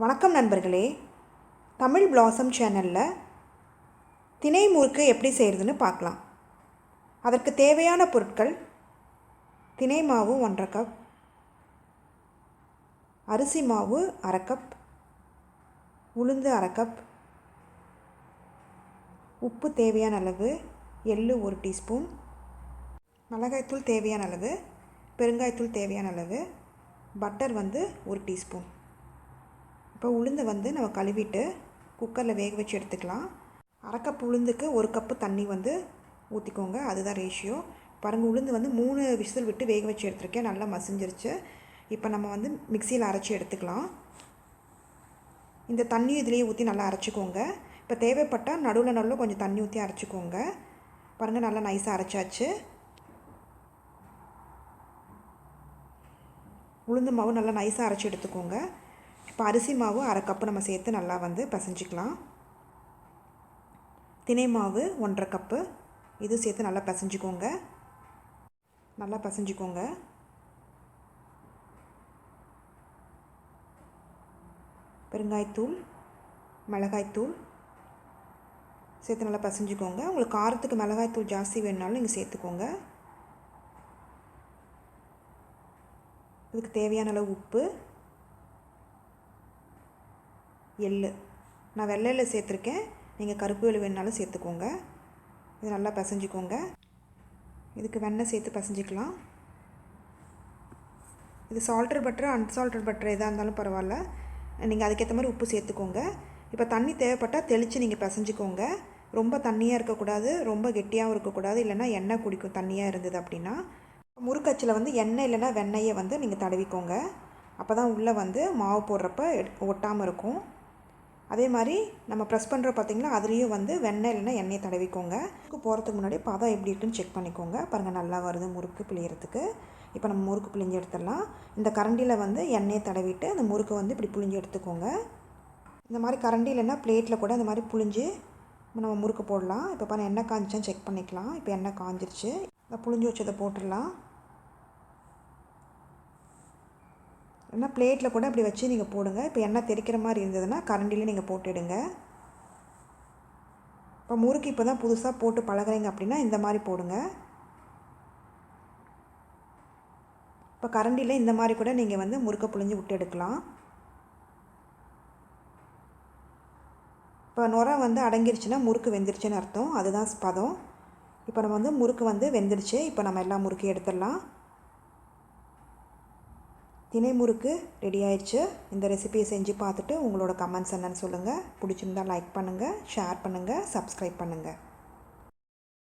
வணக்கம் நண்பர்களே, தமிழ் பிளாசம் சேனலில் தினை முறுக்கு எப்படி செய்கிறதுன்னு பார்க்கலாம். அதற்கு தேவையான பொருட்கள்: தினை மாவு 1½ கப், அரிசி மாவு 1/2 கப், உளுந்து 1/2 கப், உப்பு தேவையான அளவு, எள்ளு 1 டீஸ்பூன், மிளகாய்த்தூள் தேவையான அளவு, பெருங்காயத்தூள் தேவையான அளவு, பட்டர் 1 டீஸ்பூன். இப்போ உளுந்தை நம்ம கழுவிட்டு குக்கரில் வேக வச்சு எடுத்துக்கலாம். 1/2 கப் உளுந்துக்கு 1 கப்பு தண்ணி ஊற்றிக்கோங்க. அதுதான் ரேஷியோ. பாருங்கள், உளுந்து 3 விசில் விட்டு வேக வச்சு எடுத்துருக்கேன். நல்லா மசிஞ்சிருச்சு. இப்போ நம்ம மிக்சியில் அரைச்சி எடுத்துக்கலாம். இந்த தண்ணி இதிலேயே ஊற்றி நல்லா அரைச்சிக்கோங்க. இப்போ தேவைப்பட்டால் நடுவில் கொஞ்சம் தண்ணி ஊற்றி அரைச்சிக்கோங்க. பாருங்கள், நல்லா நைஸாக அரைச்சாச்சு. உளுந்து மாவு நல்லா நைஸாக அரைச்சி எடுத்துக்கோங்க. இப்போ அரிசி மாவு 1/2 கப்பு நம்ம சேர்த்து நல்லா பிசைஞ்சிக்கலாம். தினை மாவு 1½ கப்பு, இது சேர்த்து நல்லா பிசைஞ்சிக்கோங்க. பெருங்காயத்தூள், மிளகாய்த்தூள் சேர்த்து நல்லா பிசைஞ்சிக்கோங்க. உங்களுக்கு காரத்துக்கு மிளகாய்த்தூள் ஜாஸ்தி வேணுனாலும் நீங்கள் சேர்த்துக்கோங்க. இதுக்கு தேவையான அளவு உப்பு, எள்ளு. நான் வெள்ளை எள்ளு சேர்த்துருக்கேன், நீங்கள் கருப்பு எள்ளு வேணுனாலும் சேர்த்துக்கோங்க. இது நல்லா பிசைஞ்சிக்கோங்க. இதுக்கு வெண்ணெய் சேர்த்து பிசைஞ்சிக்கலாம். இது சால்டட் பட்டர், அன்சால்டட் பட்டர் எதாக இருந்தாலும் பரவாயில்ல, நீங்கள் அதுக்கேற்ற மாதிரி உப்பு சேர்த்துக்கோங்க. இப்போ தண்ணி தேவைப்பட்டால் தெளித்து நீங்கள் பிசைஞ்சிக்கோங்க. ரொம்ப தண்ணியாக இருக்கக்கூடாது, ரொம்ப கெட்டியாகவும் இருக்கக்கூடாது, இல்லைனா எண்ணெய் குடிக்கும் தண்ணியாக இருந்தது அப்படின்னா. முறுக்கச்சில் எண்ணெய் இல்லைனா வெண்ணெயை நீங்கள் தடவிக்கோங்க. அப்போ தான் உள்ளே மாவு போடுறப்ப ஒட்டாமல் இருக்கும். அதே மாதிரி நம்ம ப்ரெஸ் பண்ணுற பார்த்திங்களா, அதுலேயும் வெண்ணெய் இல்லைனா எண்ணெயை தடவிக்கோங்க. முறுக்கு போகிறதுக்கு முன்னாடி பதம் எப்படி இருக்குன்னு செக் பண்ணிக்கோங்க. பாருங்கள், நல்லா வருது முறுக்கு பிழியறதுக்கு. இப்போ நம்ம முறுக்கு பிழிஞ்சு எடுத்துடலாம். இந்த கரண்டியில் எண்ணெயை தடவிட்டு அந்த முறுக்கு இப்படி புழிஞ்சு எடுத்துக்கோங்க. இந்த மாதிரி கரண்டி இல்லைன்னா பிளேட்டில் கூட இந்த மாதிரி புழிஞ்சு நம்ம முறுக்கு போடலாம். இப்போ பாருங்கள், எண்ணெய் காஞ்சிச்சான்னு செக் பண்ணிக்கலாம். இப்போ எண்ணெய் காஞ்சிருச்சு. இந்த புழிஞ்சு வச்சதை போட்டுடலாம். இல்லைனா பிளேட்டில் கூட இப்படி வச்சு நீங்கள் போடுங்க. இப்போ எண்ணெய் தெரிக்கிற மாதிரி இருந்ததுன்னா கரண்டிலே நீங்கள் போட்டுடுங்க. இப்போ முறுக்கு இப்போ தான் புதுசாக போட்டு பழகுறீங்க அப்படின்னா இந்த மாதிரி போடுங்க. இப்போ கரண்டியில் இந்த மாதிரி கூட நீங்கள் முறுக்கை புழிஞ்சு விட்டு எடுக்கலாம். இப்போ நுரை அடங்கிருச்சுன்னா முறுக்கு வெந்துருச்சுன்னு அர்த்தம். அதுதான் பதம். இப்போ நம்ம முறுக்கு வெந்துருச்சு. இப்போ நம்ம எல்லா முறுக்கையும் எடுத்துடலாம். தினை முறுக்கு ரெடி ஆயிடுச்சு. இந்த ரெசிபியை செஞ்சு பார்த்துட்டு உங்களோட கமெண்ட்ஸ் என்னன்னு சொல்லுங்கள். பிடிச்சிருந்தால் லைக் பண்ணுங்கள், ஷேர் பண்ணுங்கள், சப்ஸ்கிரைப் பண்ணுங்கள்.